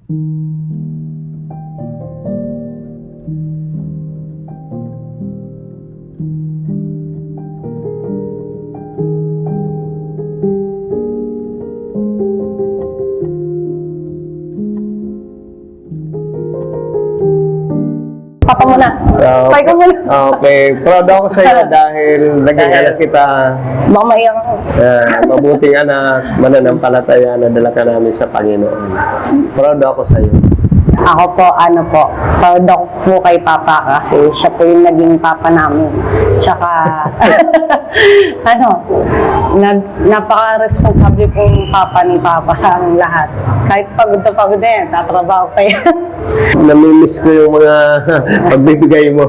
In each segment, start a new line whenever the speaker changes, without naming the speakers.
Papa muna. Pay ko muna.
Okay, proud ako sa iyo dahil naging anak kita.
Baka maiyak ako.
Mabuting anak, mananampalataya na dala ka namin sa Panginoon. Proud ako sa iyo.
Ako po, proud ako po kay Papa kasi siya po yung naging Papa namin. Tsaka, napaka-responsable po yung Papa ni Papa sa aming lahat. Kahit pagod na yan, tatrabaho pa yan.
Namimiss ko yung mga pagbibigay mo.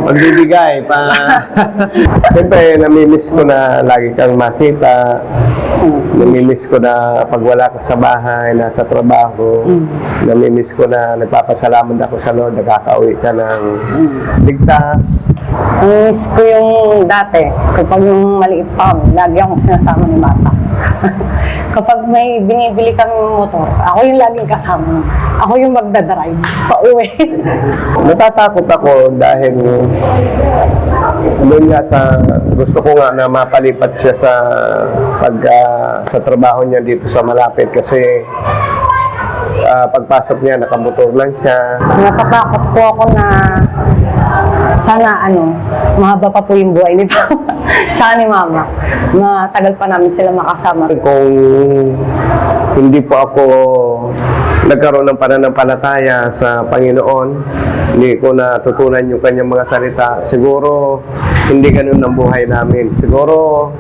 Pagbibigay pa. Siyempre, namimiss ko na lagi kang makita. Namimiss ko na pag wala ka sa bahay, nasa trabaho. Namimiss ko na nagpapasalamat ako sa Lord, nakakauwi ka ng ligtas.
Namimiss ko yung dati, kapag yung maliit pa kami, lagi akong sinasama ni Mata. Kapag may binibili kami motor, ako yung laging kasama. Ako yung magdadrive pa-uwi.
Natatakot ako dahil doon nga sa gusto ko nga na mapalipat siya sa trabaho niya dito sa malapit kasi pagpasok niya nakamotor lang siya.
Natatakot po ako na sana mahaba pa po yung buhay ni Papa tsaka ni Mama. Matagal pa namin sila makasama.
Kung hindi po ako nagkaroon ng pananampalataya sa Panginoon, hindi ko natutunan yung kanyang mga salita, siguro hindi ganun ang buhay namin. Siguro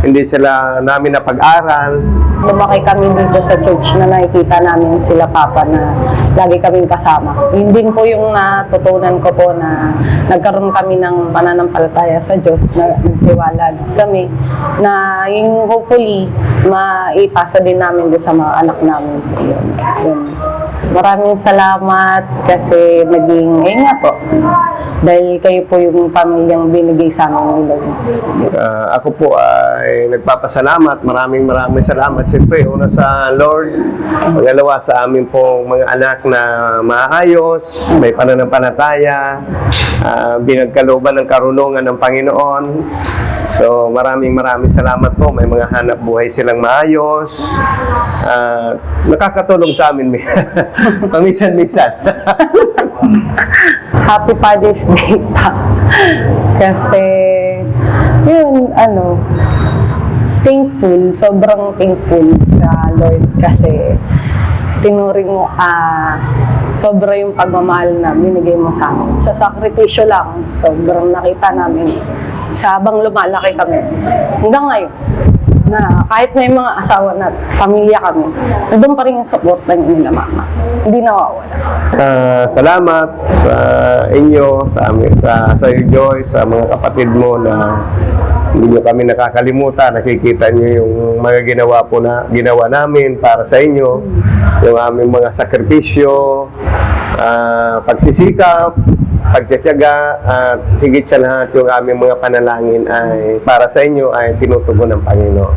hindi sila namin napag-aral.
Lumaki kami dito sa church na nakikita namin sila Papa na lagi kaming kasama. Yun din po yung natutunan ko po na nagkaroon kami ng pananampalataya sa Diyos, na nagtiwala kami na yung hopefully maipasa din namin doon sa mga anak namin. Yun. Maraming salamat kasi naging, ayun nga po, dahil kayo po yung pamilyang binigay sa amin ng Lord.
Ako po ay nagpapasalamat, maraming salamat. Siyempre, una sa Lord, pangalawa sa amin pong mga anak na maayos, may pananampalataya, binagkalooban ng karunungan ng Panginoon. So, maraming salamat po. May mga hanap buhay silang maayos. Nakakatulong sa amin. Paminsan-minsan.
Happy Father's Day pa. Kasi, yun, thankful, sobrang thankful sa Lord kasi tinuring mo, sobra yung pagmamahal na binigay mo sa amin. Sa sakripisyo lang, sobrang nakita namin sa habang lumalaki kami. Hanggang ngayon, na kahit may mga asawa na pamilya kami, nandun pa rin yung support nila Mama. Hindi nawawala.
Salamat sa inyo, sa iyo Joy, sa mga kapatid mo na hindi nyo kami nakakalimutan. Nakikita nyo yung mga ginawa namin para sa inyo, yung aming mga sakripisyo, pagsisikap, pagtitiyaga, at higit sa lahat yung aming mga panalangin ay para sa inyo ay tinutugon ng Panginoon.